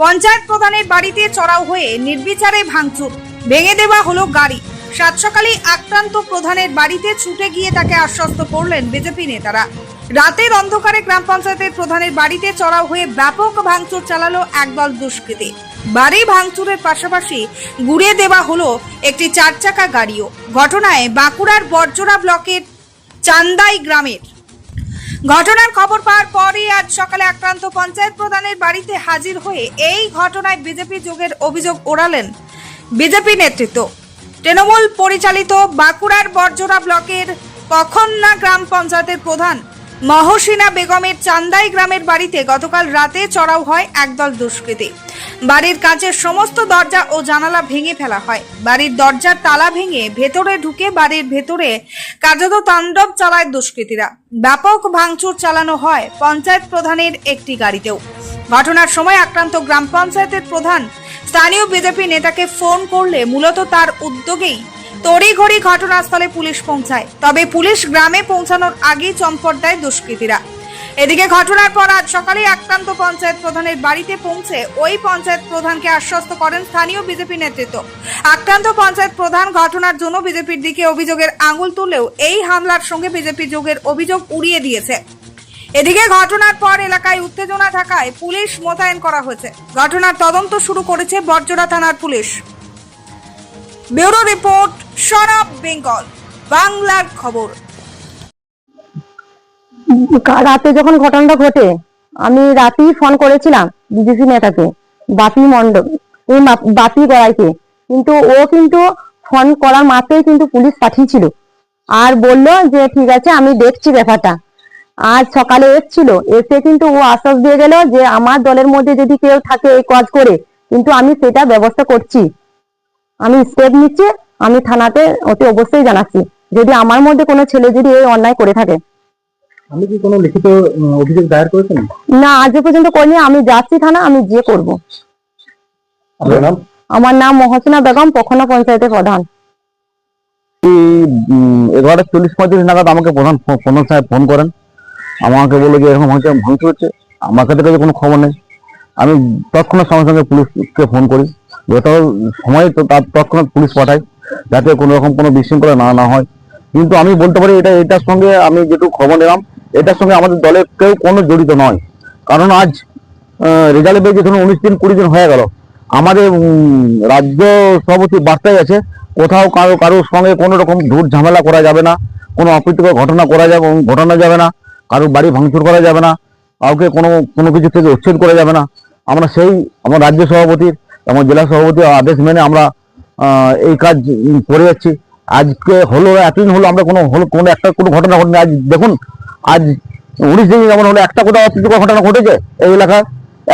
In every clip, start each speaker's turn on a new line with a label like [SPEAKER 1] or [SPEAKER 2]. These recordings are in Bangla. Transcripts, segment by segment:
[SPEAKER 1] পঞ্চায়েত প্রধানের বাড়িতে চড়াও হয়ে নির্বিচারে ভাঙচুর, ভেঙে দেওয়া হলো গাড়ি। সাত সকালেই আক্রান্ত প্রধানের বাড়িতে ছুটে গিয়ে তাকে আশ্বস্ত করলেন বিজেপি নেতারা। রাতের অন্ধকারে গ্রাম পঞ্চায়েতের প্রধানের বাড়িতে চড়াও হয়ে ব্যাপক ভাঙচুর চালালো একদল দুষ্কৃতী। বাড়ি ভাঙচুরের পাশাপাশি গুড়িয়ে দেওয়া হলো একটি 4 চাকা গাড়িও। ঘটনায় বাঁকুড়ার বরজোড়া ব্লকের চান্দাই গ্রামের। ঘটনার খবর পাওয়ার পরই আজ সকালে আক্রান্ত পঞ্চায়েত প্রধানের বাড়িতে হাজির হয়ে এই ঘটনায় বিজেপি যোগের অভিযোগ ওড়ালেন বিজেপি নেতৃত্ব। তৃণমূল পরিচালিত বাঁকুড়ার বরজোড়া ব্লকের পখন্না গ্রাম পঞ্চায়েতের প্রধান মহসিনা বেগমের চান্দাই গ্রামের বাড়িতে গতকাল রাতে চড়াও হয় একদল দুষ্কৃতী। বাড়ির কাঁচের সমস্ত দরজা ও জানালা ভেঙে ফেলা হয়। বাড়ির দরজার তালা ভেঙে ভেতরে ঢুকে বাড়ির ভেতরে কার্যত তাণ্ডব চালায় দুষ্কৃতীরা। ব্যাপক ভাঙচুর চালানো হয় পঞ্চায়েত প্রধানের একটি গাড়িতেও। ঘটনার সময় আক্রান্ত গ্রাম পঞ্চায়েতের প্রধান স্থানীয় বিজেপি নেতাকে ফোন করলে মূলত তার উদ্যোগেই তড়িঘড়ি ঘটনাস্থলে পুলিশ পৌঁছায়। তবে পুলিশ গ্রামে পৌঁছানোর আগেই চম্পট দেয় দুষ্কৃতীরা। এদিকে ঘটনার পর আজ সকালে আক্রান্ত পঞ্চায়েত প্রধানের বাড়িতে পৌঁছে ওই পঞ্চায়েত প্রধানকে আশ্বস্ত করেন স্থানীয় বিজেপি নেতৃত্ব। আক্রান্ত পঞ্চায়েত প্রধান ঘটনার জন্য বিজেপির দিকে অভিযোগের আঙুল তুললেও এই হামলার সঙ্গে বিজেপি যোগের অভিযোগ উড়িয়ে দিয়েছে। এদিকে ঘটনার পর এলাকায় উত্তেজনা থাকায় পুলিশ মোতায়েন করা হয়েছে। ঘটনার তদন্ত শুরু করেছে বরজোড়া থানার police. Bureau report, son of Bengal, বাংলার খবর।
[SPEAKER 2] রাতে যখন ঘটনাটা ঘটে আমি রাতেই ফোন করেছিলাম বিজেপি নেতাকে, বাপি মণ্ডল, এই বাপি গড়াইকে, কিন্তু ও কিন্তু ফোন করার মাত্রই কিন্তু পুলিশ পাঠিয়েছিল আর বললো যে ঠিক আছে আমি দেখছি ব্যাপারটা। আজ সকালে এসেছিল, এসে কিন্তু ও আশ্বাস দিয়ে গেল যে আমার দলের মধ্যে যদি কেউ থাকে এই কাজ করে কিন্তু আমি সেটা ব্যবস্থা করছি, আমি স্টেপ নিচ্ছি, আমি থানাতে ওকে অবশ্যই জানাচ্ছি যদি আমার মধ্যে কোনো ছেলে যদি এই অন্যায় করে থাকে।
[SPEAKER 3] আমি কি কোনো লিখিত অভিযোগ দায়ের করেছেন?
[SPEAKER 2] না, আজ পর্যন্ত করিনি। আমি যাচ্ছি থানা, আমি যে করব।
[SPEAKER 3] আপনার নাম?
[SPEAKER 2] আমার নাম মহসিনা বেগম, পখনা পঞ্চায়েতের প্রধান।
[SPEAKER 3] 11:40-35 নাগাদ আমাকে প্রধান সাহেব ফোন করেন। আমাকে বললো যে এরকম ভাঙচুর হচ্ছে। আমার কাছে কোনো খবর নেই। আমি তৎক্ষণাৎ সঙ্গে সঙ্গে পুলিশকে ফোন করি। যত সময় তো তার তৎক্ষণাৎ পুলিশ পাঠাই যাতে কোনো রকম কোনো বিশৃঙ্খলা না হয়। কিন্তু আমি বলতে পারি এটার সঙ্গে আমি যেটুকু খবর নিলাম এটার সঙ্গে আমাদের দলের কেউ কোনো জড়িত নয়। কারণ আজ রেজাল্ট বেরিয়ে ধরুন 19 দিন 20 দিন হয়ে গেল। আমাদের রাজ্য সভাপতি বার্তায় আছে কোথাও কারোর সঙ্গে কোনো রকম ঝুট ঝামেলা করা যাবে না, কোনো অপ্রীতিকর ঘটনা যাবে না, কারোর বাড়ি ভাঙচুর করা যাবে না, কাউকে কোনো কিছু থেকে উচ্ছেদ করা যাবে না। আমরা আমার রাজ্য সভাপতির এবং জেলা সভাপতির আদেশ মেনে আমরা এই কাজ করে যাচ্ছি। আজকে হলো এতদিন হলো আমরা কোনো ঘটনা ঘটেনি। আজ দেখুন, আজ 19 দিন যেমন হলো একটা কোথাও অপ্রীতিকর ঘটনা ঘটেছে এই এলাকায়?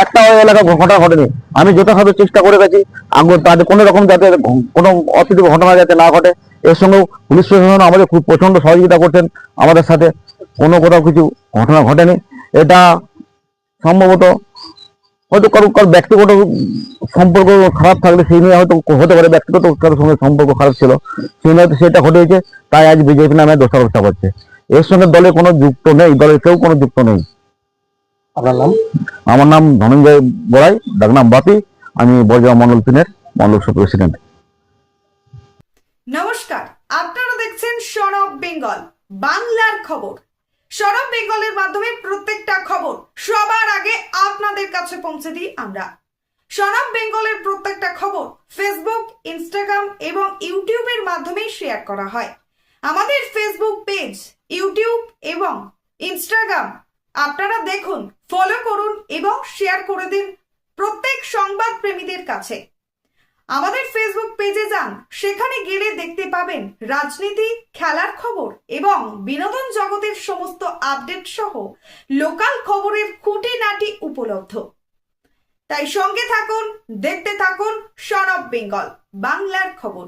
[SPEAKER 3] একটা এলাকা ঘটনা ঘটেনি। আমি যথাসাধ্য চেষ্টা করে গেছি তাদের কোনো রকম যাতে কোনো অপ্রীতিকর ঘটনা যাতে না ঘটে। এর সঙ্গেও পুলিশ প্রশাসন আমাদের খুব প্রচন্ড সহযোগিতা করছেন আমাদের সাথে। কোথাও কিছু ঘটনা ঘটেনি। এটা সম্ভবত হয়তো কারো ব্যক্তিগত সম্পর্ক খারাপ থাকলে সেই নিয়ে হয়তো হতে পারে, ব্যক্তিগত কারোর সঙ্গে সম্পর্ক খারাপ ছিল সেই নিয়ে সেটা ঘটেছে, তাই আজ বিজেপি নামে দোষারোপ করছে। এর সঙ্গে দলে কোনো যুক্ত নেই, দলের কেউ কোনো যুক্ত নেই। আপনার নাম?
[SPEAKER 2] আমার নাম ধনঞ্জয় বড়াই, ডাকনাম বাপি। আমি বরজোড়া মন্ডল 3-এর মন্ডল প্রেসিডেন্ট।
[SPEAKER 1] নমস্কার, আপনারা দেখছেন সন অফ বেঙ্গল, বাংলার খবর। সন অফ বেঙ্গলের মাধ্যমে প্রত্যেকটা খবর সবার আগে আপনাদের কাছে পৌঁছে দিই আমরা। সন অফ বেঙ্গলের প্রত্যেকটা খবর ফেসবুক, ইনস্টাগ্রাম এবং ইউটিউবের মাধ্যমে শেয়ার করা হয়। আমাদের ফেসবুক পেজ, ইউটিউব এবং ইনস্টাগ্রাম আপনারা দেখুন, ফলো করুন এবং শেয়ার করে দিন প্রত্যেক সংবাদ প্রেমীদের কাছে। আমাদের ফেসবুক পেজে যান, সেখানে গেলে দেখতে পাবেন রাজনীতি, খেলার খবর এবং বিনোদন জগতের সমস্ত আপডেট সহ লোকাল খবরের খুঁটিনাটি উপলব্ধ। তাই সঙ্গে থাকুন, দেখতে থাকুন সন অফ বেঙ্গল, বাংলার খবর।